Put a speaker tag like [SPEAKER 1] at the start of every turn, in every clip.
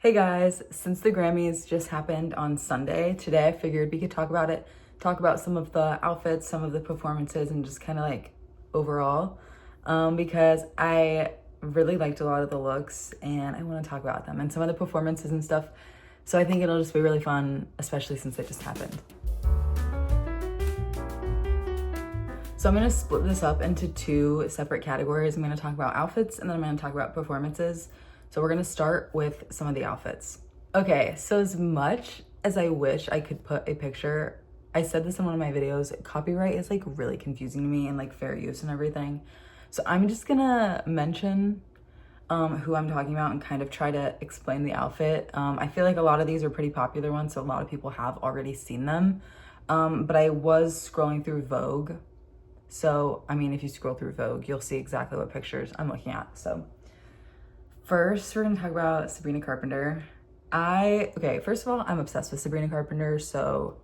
[SPEAKER 1] Hey guys, since the Grammys just happened on Sunday, today I figured we could talk about it, talk about some of the outfits, some of the performances, and just kind of like overall, because I really liked a lot of the looks and I want to talk about them and some of the performances and stuff. So I think it'll just be really fun, especially since it just happened. So I'm going to split this up into two separate categories. I'm going to talk about outfits and then I'm going to talk about performances. So we're going to start with some of the outfits. Okay, so as much as I wish I could put a picture, I said this in one of my videos, copyright is like really confusing to me and like fair use and everything. So I'm just going to mention who I'm talking about and kind of try to explain the outfit. I feel like a lot of these are pretty popular ones, so a lot of people have already seen them. But I was scrolling through Vogue. So, I mean, if you scroll through Vogue, you'll see exactly what pictures I'm looking at. So, first, we're gonna talk about Sabrina Carpenter. Okay, first of all, I'm obsessed with Sabrina Carpenter, so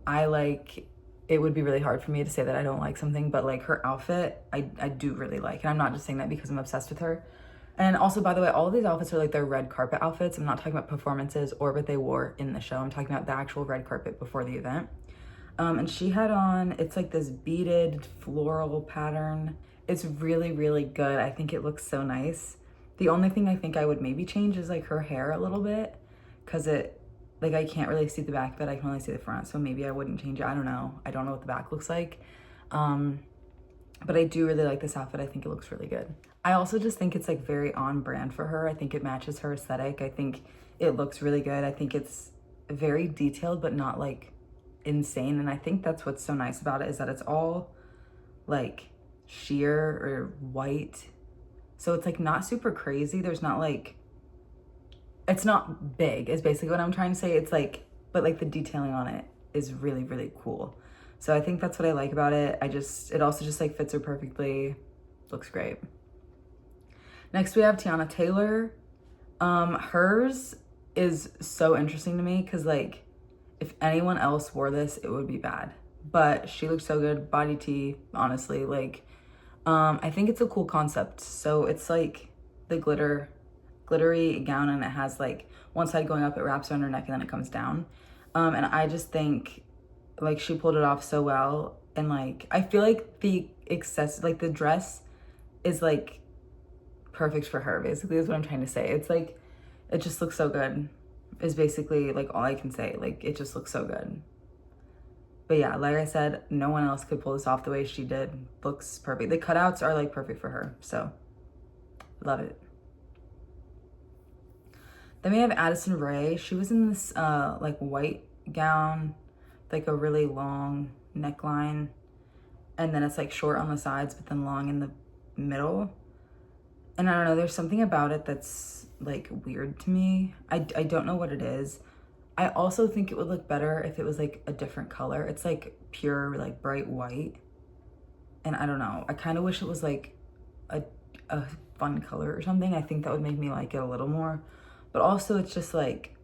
[SPEAKER 1] it would be really hard for me to say that I don't like something, but like her outfit, I do really like. And I'm not just saying that because I'm obsessed with her. And also, by the way, all of these outfits are like their red carpet outfits. I'm not talking about performances or what they wore in the show. I'm talking about the actual red carpet before the event. And she had on, it's like this beaded floral pattern. It's really, really good. I think it looks so nice. The only thing I think I would maybe change is like her hair a little bit, because like I can't really see the back of it. I can only see the front. So maybe I wouldn't change it. I don't know. I don't know what the back looks like. But I do really like this outfit. I think it looks really good. I also just think it's like very on brand for her. I think it matches her aesthetic. I think it looks really good. I think it's very detailed, but not like insane. And I think that's what's so nice about it, is that it's all like sheer or white. So it's like not super crazy. There's not like, it's not big is basically what I'm trying to say. It's like, but like the detailing on it is really, really cool. So I think that's what I like about it. It also just like fits her perfectly. Looks great. Next we have Tiana Taylor. Hers is so interesting to me because like, if anyone else wore this, it would be bad. But she looks so good. Body tee, honestly. Like, I think it's a cool concept. So it's like the glittery gown, and it has like one side going up, it wraps around her neck, and then it comes down. And I just think like she pulled it off so well. And like, I feel like the dress is like perfect for her, basically, is what I'm trying to say. It's like, it just looks so good, is basically like all I can say. Like, it just looks so good. But yeah, like I said, no one else could pull this off the way she did. Looks perfect. The cutouts are like perfect for her, so love it. Then we have Addison Rae. She was in this like white gown, like a really long neckline, and then it's like short on the sides but then long in the middle. And I don't know, there's something about it that's like weird to me. I don't know what it is. I also think it would look better if it was like a different color. It's like pure, like bright white. And I don't know, I kind of wish it was like a fun color or something. I think that would make me like it a little more. But also it's just like,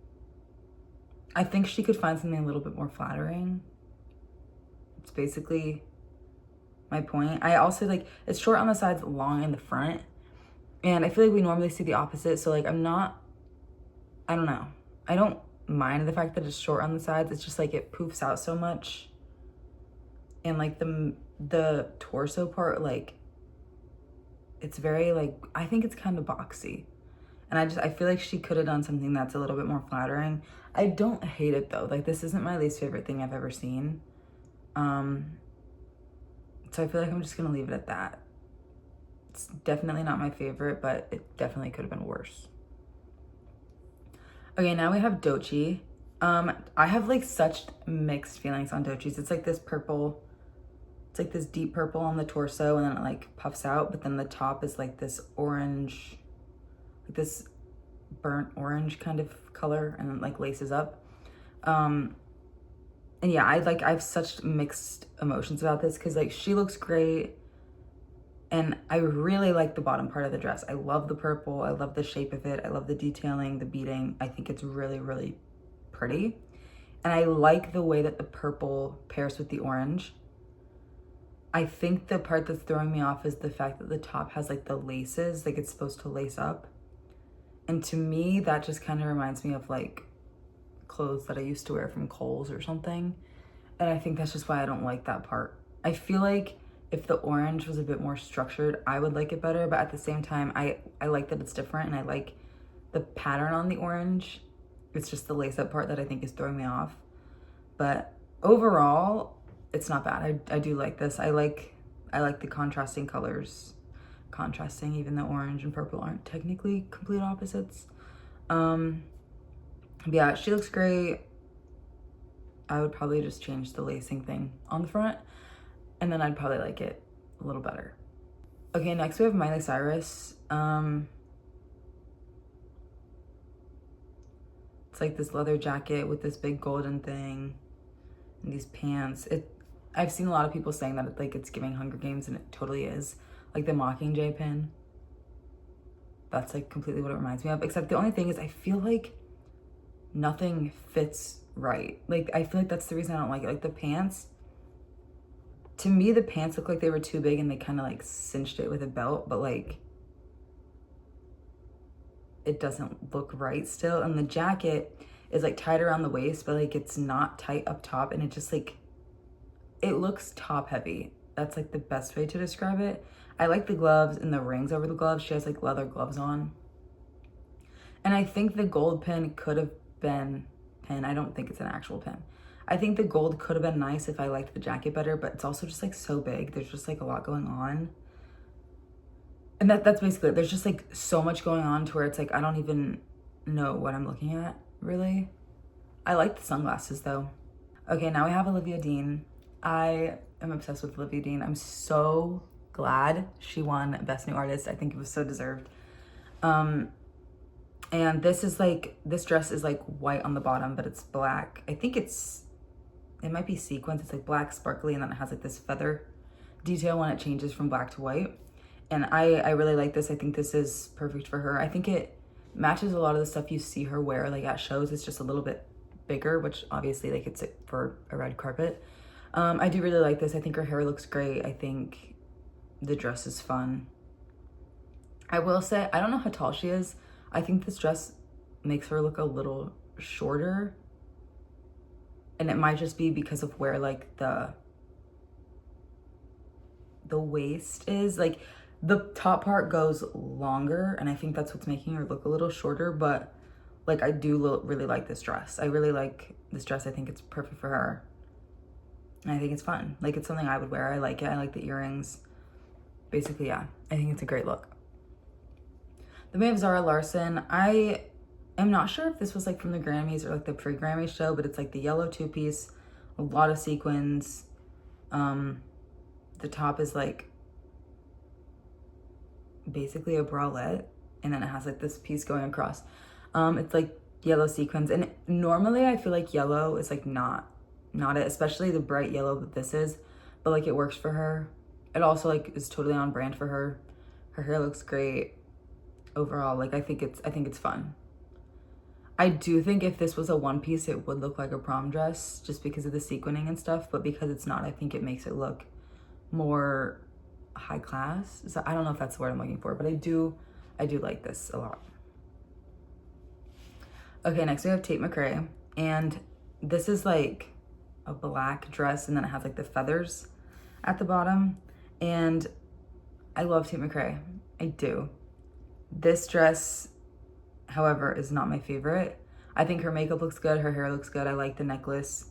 [SPEAKER 1] I think she could find something a little bit more flattering. It's basically my point. I also like, it's short on the sides, long in the front. And I feel like we normally see the opposite. So like, I don't know. I don't mind the fact that it's short on the sides. It's just like it poofs out so much. And like the torso part, like it's very like, I think it's kind of boxy. And I feel like she could have done something that's a little bit more flattering. I don't hate it though. Like, this isn't my least favorite thing I've ever seen. So I feel like I'm just gonna leave it at that. It's definitely not my favorite, but it definitely could have been worse. Okay, now we have Doechii. I have like such mixed feelings on Doechii's. It's like this purple, it's like this deep purple on the torso, and then it like puffs out, but then the top is like this orange, like this burnt orange kind of color, and then like laces up. And yeah, I have such mixed emotions about this because like she looks great. And I really like the bottom part of the dress. I love the purple. I love the shape of it. I love the detailing, the beading. I think it's really, really pretty. And I like the way that the purple pairs with the orange. I think the part that's throwing me off is the fact that the top has like the laces, like it's supposed to lace up. And to me, that just kind of reminds me of like clothes that I used to wear from Kohl's or something. And I think that's just why I don't like that part. I feel like if the orange was a bit more structured, I would like it better. But at the same time, I like that it's different and I like the pattern on the orange. It's just the lace up part that I think is throwing me off. But overall, it's not bad. I do like this. I like the contrasting colors. Contrasting, even though orange and purple aren't technically complete opposites. Yeah, she looks great. I would probably just change the lacing thing on the front, and then I'd probably like it a little better. Okay, next we have Miley Cyrus. It's like this leather jacket with this big golden thing and these pants. I've seen a lot of people saying that it's giving Hunger Games, and it totally is. Like the Mockingjay pin. That's like completely what it reminds me of. Except the only thing is I feel like nothing fits right. Like I feel like that's the reason I don't like it. Like the pants, to me the pants look like they were too big and they kind of like cinched it with a belt, but like it doesn't look right still. And the jacket is like tight around the waist, but like it's not tight up top, and it just like, it looks top heavy. That's like the best way to describe it. I like the gloves and the rings over the gloves. She has like leather gloves on. And I think the gold pin could have been pin. I don't think it's an actual pin. I think the gold could have been nice if I liked the jacket better, but it's also just like so big. There's just like a lot going on. And that's basically it. There's just like so much going on to where it's like I don't even know what I'm looking at, really. I like the sunglasses though. Okay, now we have Olivia Dean. I am obsessed with Olivia Dean. I'm so glad she won Best New Artist. I think it was so deserved. And this dress is like white on the bottom, but it's black. I think it might be sequins. It's like black sparkly, and then it has like this feather detail when it changes from black to white. And I really like this. I think this is perfect for her. I think it matches a lot of the stuff you see her wear like at shows. It's just a little bit bigger, which obviously like it's for a red carpet. I do really like this. I think her hair looks great. I think the dress is fun. I will say, I don't know how tall she is. I think this dress makes her look a little shorter. And it might just be because of where like the waist is. Like the top part goes longer, and I think that's what's making her look a little shorter. But like I do really like this dress. I really like this dress. I think it's perfect for her. And I think it's fun. Like it's something I would wear. I like it. I like the earrings. Basically, yeah. I think it's a great look. Then we have Zara Larsson. I am not sure if this was like from the Grammys or like the pre-Grammy show, but it's like the yellow two-piece, a lot of sequins. The top is like basically a bralette, and then it has like this piece going across. It's like yellow sequins, and normally I feel like yellow is like not it, especially the bright yellow that this is, but like it works for her. It also like is totally on brand for her. Her hair looks great. Overall, like I think it's fun. I do think if this was a one piece, it would look like a prom dress just because of the sequining and stuff, but because it's not, I think it makes it look more high class. So I don't know if that's the word I'm looking for, but I do like this a lot. Okay, next we have Tate McRae, and this is like a black dress, and then it has like the feathers at the bottom, and I love Tate McRae. I do. This dress, however, is not my favorite. I think her makeup looks good, her hair looks good, I like the necklace,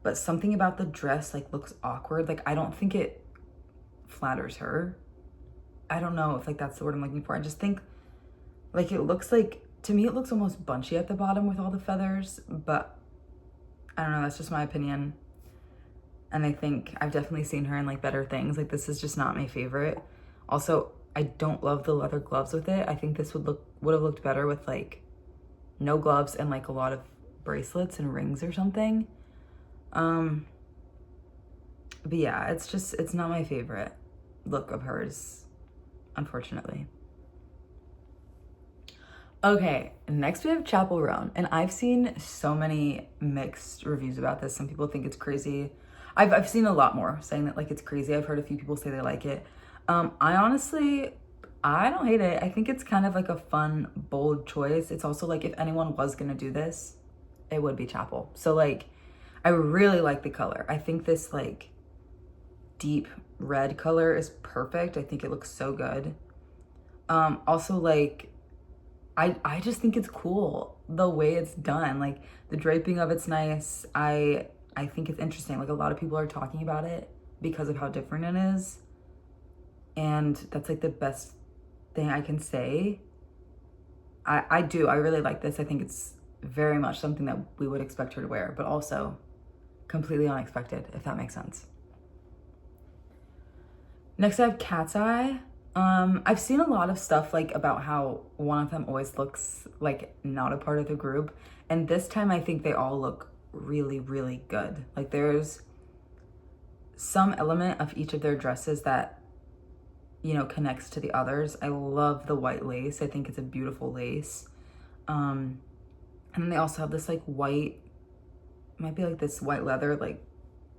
[SPEAKER 1] but something about the dress like looks awkward. Like I don't think it flatters her. I don't know if like that's the word I'm looking for. I just think like it looks like, to me it looks almost bunchy at the bottom with all the feathers, but I don't know, that's just my opinion. And I think I've definitely seen her in like better things. Like this is just not my favorite. Also, I don't love the leather gloves with it. I think this would have looked better with like no gloves and like a lot of bracelets and rings or something. But yeah, it's not my favorite look of hers, unfortunately. Okay, next we have Chappell Roan, and I've seen so many mixed reviews about this. Some people think it's crazy. I've seen a lot more saying that like it's crazy. I've heard a few people say they like it. I honestly I don't hate it. I think it's kind of like a fun, bold choice. It's also like if anyone was gonna do this, it would be Chapel. So like, I really like the color. I think this like deep red color is perfect. I think it looks so good. Also like, I just think it's cool the way it's done. Like the draping of it's nice. I think it's interesting. Like a lot of people are talking about it because of how different it is. And that's like the best thing I can say. I really like this. I think it's very much something that we would expect her to wear, but also completely unexpected, if that makes sense. Next I have Cat's Eye. I've seen a lot of stuff like about how one of them always looks like not a part of the group. And this time I think they all look really, really good. Like there's some element of each of their dresses that, you know, connects to the others. I love the white lace. I think it's a beautiful lace. And then they also have this like white, might be like this white leather, like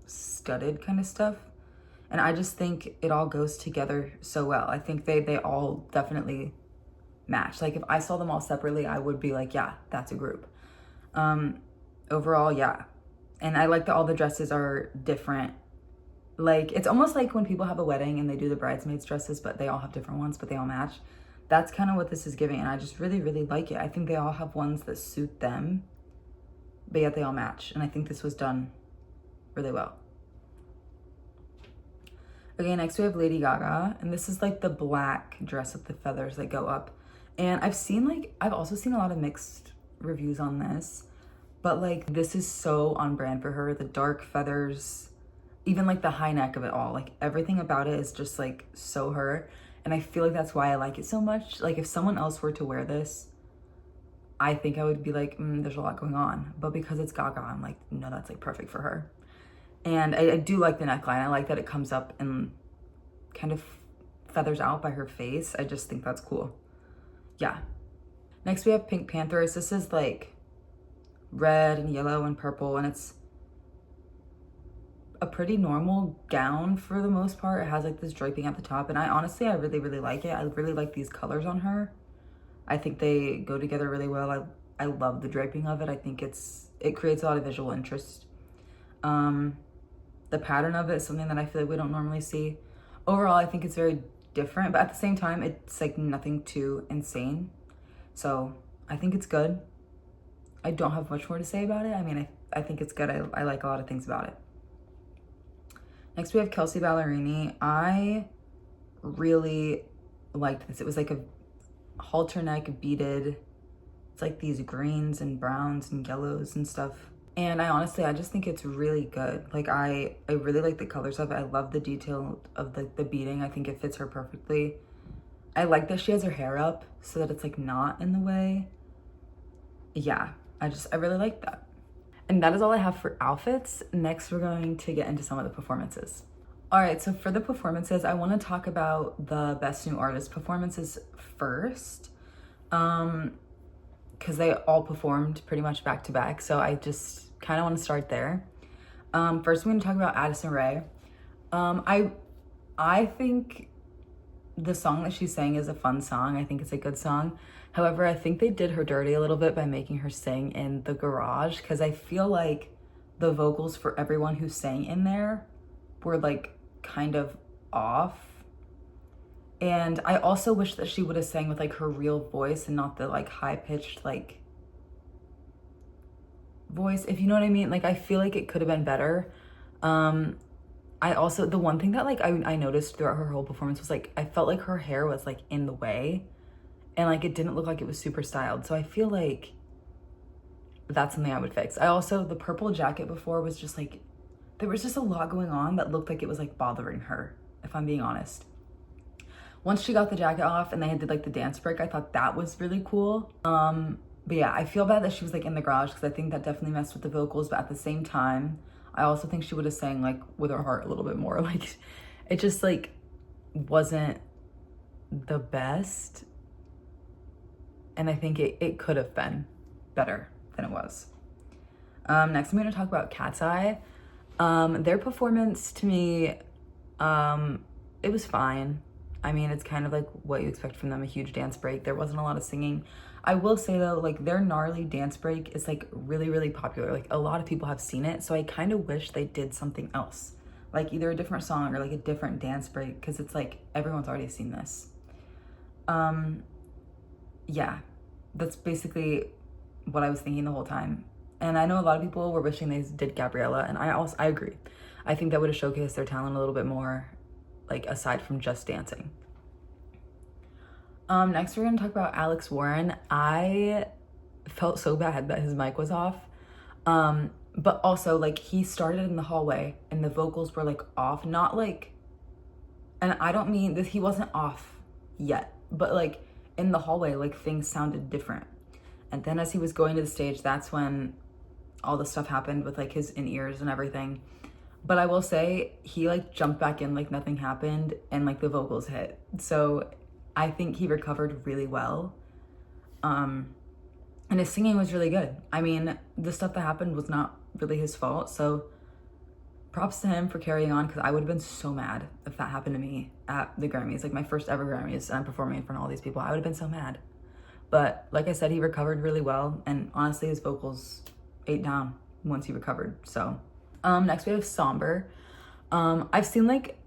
[SPEAKER 1] studded kind of stuff. And I just think it all goes together so well. I think they all definitely match. Like if I saw them all separately, I would be like, yeah, that's a group. Overall, yeah. And I like that all the dresses are different. Like it's almost like when people have a wedding and they do the bridesmaids dresses, but they all have different ones, but they all match. That's kind of what this is giving. And I just really, really like it. I think they all have ones that suit them, but yet they all match. And I think this was done really well. Okay, next we have Lady Gaga, and this is like the black dress with the feathers that go up. And I've also seen a lot of mixed reviews on this, but like this is so on brand for her. The dark feathers, even like the high neck of it all, like everything about it is just like so her. And I feel like that's why I like it so much. Like if someone else were to wear this, I think I would be like, there's a lot going on. But because it's Gaga, I'm like, no, that's like perfect for her. And I do like the neckline. I like that it comes up and kind of feathers out by her face. I just think that's cool. Yeah. Next we have Pink Panthers. This is like red and yellow and purple, and it's a pretty normal gown for the most part. It has like this draping at the top, and I really, really like it. I really like these colors on her. I think they go together really well. I love the draping of it. I think it creates a lot of visual interest. The pattern of it is something that I feel like we don't normally see. Overall, I think it's very different, but at the same time, it's like nothing too insane. So I think it's good. I don't have much more to say about it. I mean, I think it's good. I like a lot of things about it. Next, we have Kelsey Ballerini. I really liked this. It was like a halter neck beaded. It's like these greens and browns and yellows and stuff. And I just think it's really good. Like I really like the colors of it. I love the detail of the beading. I think it fits her perfectly. I like that she has her hair up so that it's like not in the way. Yeah, I really like that. And that is all I have for outfits. Next, we're going to get into some of the performances. All right, so for the performances, I want to talk about the Best New Artist performances first. Because they all performed pretty much back to back. So I just kind of want to start there. First, I'm going to talk about Addison Rae. I think the song that she's sang is a fun song. I think it's a good song. However, I think they did her dirty a little bit by making her sing in the garage, because I feel like the vocals for everyone who sang in there were like kind of off. And I also wish that she would have sang with like her real voice and not the like high-pitched like voice, if you know what I mean. Like I feel like it could have been better. I also, the one thing that like I noticed throughout her whole performance was like I felt like her hair was like in the way, and like it didn't look like it was super styled. So I feel like that's something I would fix. The purple jacket before was just like, there was just a lot going on that looked like it was like bothering her, if I'm being honest. Once she got the jacket off and they did like the dance break, I thought that was really cool. But yeah, I feel bad that she was like in the garage, because I think that definitely messed with the vocals. But at the same time, I also think she would have sang like with her heart a little bit more. Like it just like wasn't the best. And I think it could have been better than it was. Next, I'm going to talk about Cat's Eye. Their performance to me, it was fine. I mean, it's kind of like what you expect from them, a huge dance break. There wasn't a lot of singing. I will say though, like their gnarly dance break is like really, really popular. Like a lot of people have seen it. So I kind of wish they did something else, like either a different song or like a different dance break. Cause it's like, everyone's already seen this. Yeah, that's basically what I was thinking the whole time. And I know a lot of people were wishing they did Gabriella, and I agree. I think that would have showcased their talent a little bit more, like aside from just dancing. Next we're gonna talk about Alex Warren. I felt so bad that his mic was off. But also like he started in the hallway and the vocals were like off, not like, and I don't mean that he wasn't off yet, but like in the hallway, like things sounded different. And then as he was going to the stage, that's when all the stuff happened with like his in-ears and everything. But I will say he like jumped back in like nothing happened and like the vocals hit. So I think he recovered really well. And his singing was really good. I mean, the stuff that happened was not really his fault. So props to him for carrying on, because I would have been so mad if that happened to me at the Grammys, like my first ever Grammys, and I'm performing in front of all these people. I would have been so mad. But like I said, he recovered really well. And honestly, his vocals ate down once he recovered. So next we have Somber. I've seen like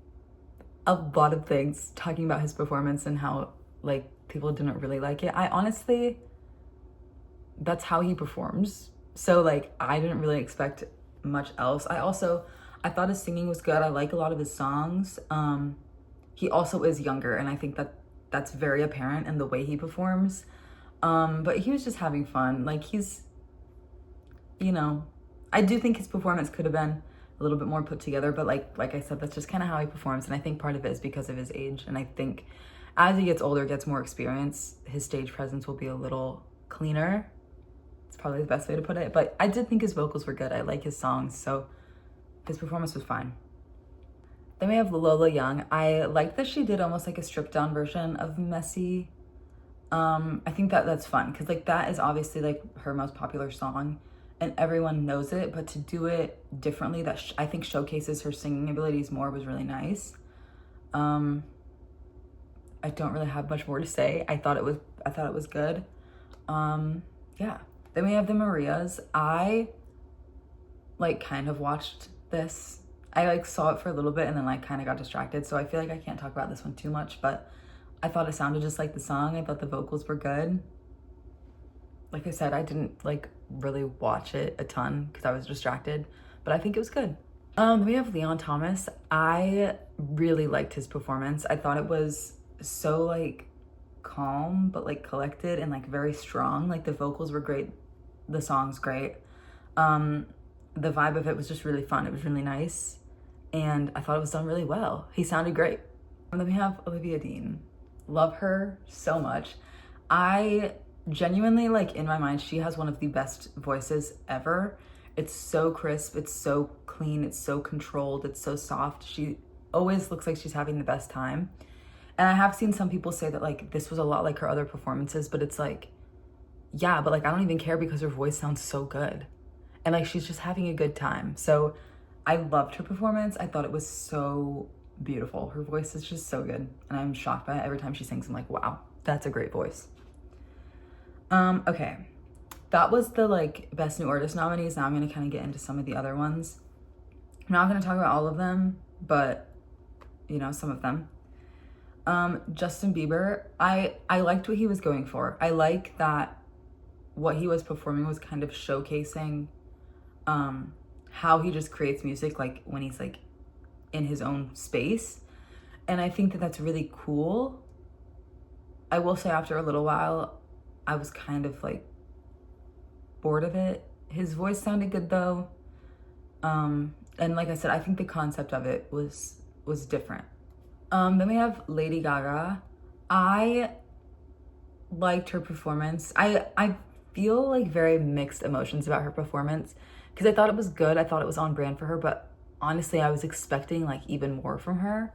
[SPEAKER 1] a lot of things talking about his performance and how like people didn't really like it. I honestly, that's how he performs. So like I didn't really expect much else. I thought his singing was good. I like a lot of his songs. He also is younger, and I think that that's very apparent in the way he performs. But he was just having fun. Like he's, you know, I do think his performance could have been a little bit more put together, but like I said, that's just kind of how he performs. And I think part of it is because of his age. And I think as he gets older, gets more experience, his stage presence will be a little cleaner. It's probably the best way to put it. But I did think his vocals were good. I like his songs, so his performance was fine. Then we have Lola Young. I liked that she did almost like a stripped down version of Messy. I think that's fun because like that is obviously like her most popular song and everyone knows it, but to do it differently that I think showcases her singing abilities more was really nice. I don't really have much more to say. I thought it was good. Yeah. Then we have the Marias. I like kind of watched this. I like saw it for a little bit and then like kind of got distracted. So I feel like I can't talk about this one too much, but I thought it sounded just like the song. I thought the vocals were good. Like I said, I didn't like really watch it a ton because I was distracted, but I think it was good. We have Leon Thomas. I really liked his performance. I thought it was so like calm, but like collected and like very strong. Like the vocals were great. The song's great. The vibe of it was just really fun. It was really nice. And I thought it was done really well. He sounded great. And then we have Olivia Dean. Love her so much. I genuinely, like in my mind, she has one of the best voices ever. It's so crisp, it's so clean, it's so controlled, it's so soft. She always looks like she's having the best time. And I have seen some people say that like this was a lot like her other performances, but it's like, yeah, but like I don't even care because her voice sounds so good. And like she's just having a good time. So I loved her performance. I thought it was so beautiful. Her voice is just so good. And I'm shocked by it every time she sings. I'm like, wow, that's a great voice. Okay. That was the like best new artist nominees. Now I'm going to kind of get into some of the other ones. I'm not going to talk about all of them, but you know, some of them. Justin Bieber, I liked what he was going for. I like that what he was performing was kind of showcasing how he just creates music like when he's like in his own space. And I think that that's really cool. I will say after a little while, I was kind of like bored of it. His voice sounded good though. And like I said, I think the concept of it was different. Then we have Lady Gaga. I liked her performance. I feel like very mixed emotions about her performance because I thought it was good. I thought it was on brand for her, but honestly, I was expecting like even more from her.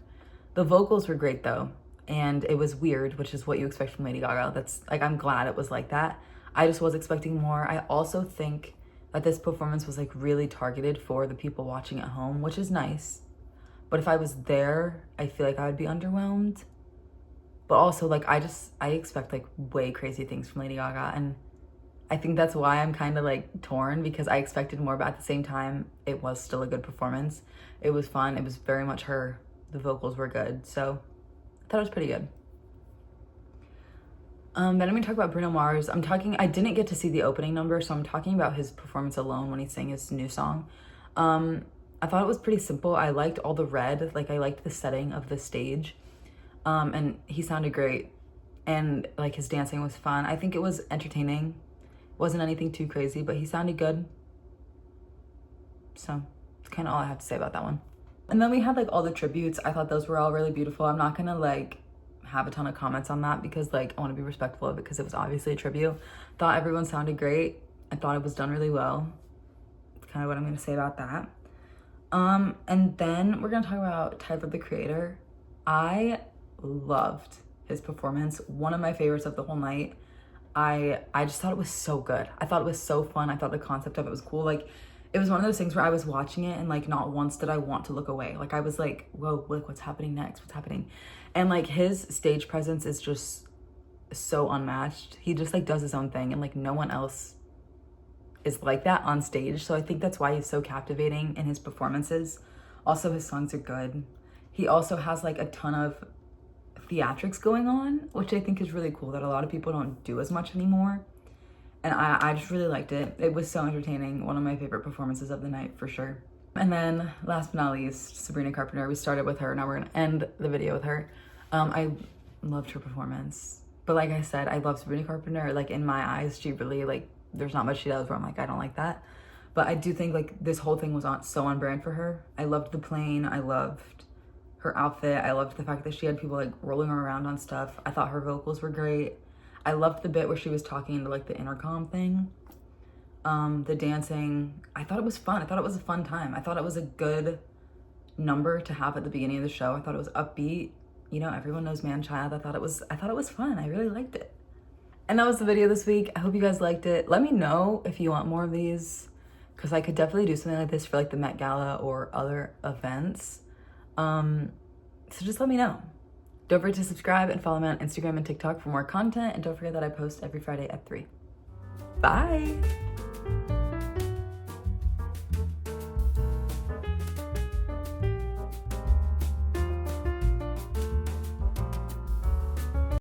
[SPEAKER 1] The vocals were great though, and it was weird, which is what you expect from Lady Gaga. That's like, I'm glad it was like that. I just was expecting more. I also think that this performance was like really targeted for the people watching at home, which is nice. But if I was there, I feel like I would be underwhelmed. But also, like, I expect like way crazy things from Lady Gaga, and I think that's why I'm kind of like torn, because I expected more, but at the same time, it was still a good performance. It was fun. It was very much her. The vocals were good, so I thought it was pretty good. Then I'm gonna talk about Bruno Mars. I didn't get to see the opening number, so I'm talking about his performance alone when he sang his new song. I thought it was pretty simple. I liked all the red, like I liked the setting of the stage. And he sounded great, and like his dancing was fun. I think it was entertaining. It wasn't anything too crazy, but he sounded good. So that's kind of all I have to say about that one. And then we had like all the tributes. I thought those were all really beautiful. I'm not gonna like have a ton of comments on that because like I want to be respectful of it because it was obviously a tribute. Thought everyone sounded great. I thought it was done really well. That's kind of what I'm gonna say about that. And then we're gonna talk about Tyler, the Creator. I loved his performance. One of my favorites of the whole night. I just thought it was so good. I thought it was so fun. I thought the concept of it was cool. Like, it was one of those things where I was watching it and like not once did I want to look away. Like, I was like, whoa, like what's happening next? What's happening? And like his stage presence is just so unmatched. He just like does his own thing, and like no one else is like that on stage. So I think that's why he's so captivating in his performances. Also, his songs are good. He also has like a ton of theatrics going on, which I think is really cool that a lot of people don't do as much anymore. And I just really liked it. It was so entertaining. One of my favorite performances of the night for sure. And then last but not least, Sabrina Carpenter. We started with her, now we're gonna end the video with her. I loved her performance. But like I said, I love Sabrina Carpenter. Like in my eyes, she really like, there's not much she does where I'm like, I don't like that. But I do think like this whole thing was so on brand for her. I loved the plane. I loved her outfit. I loved the fact that she had people like rolling her around on stuff. I thought her vocals were great. I loved the bit where she was talking into like the intercom thing. The dancing, I thought it was fun. I thought it was a fun time. I thought it was a good number to have at the beginning of the show. I thought it was upbeat. You know, everyone knows Man Child. I thought it was fun. I really liked it. And that was the video this week. I hope you guys liked it. Let me know if you want more of these, because I could definitely do something like this for like the Met Gala or other events. So just let me know. Don't forget to subscribe and follow me on Instagram and TikTok for more content. And don't forget that I post every Friday at 3. Bye.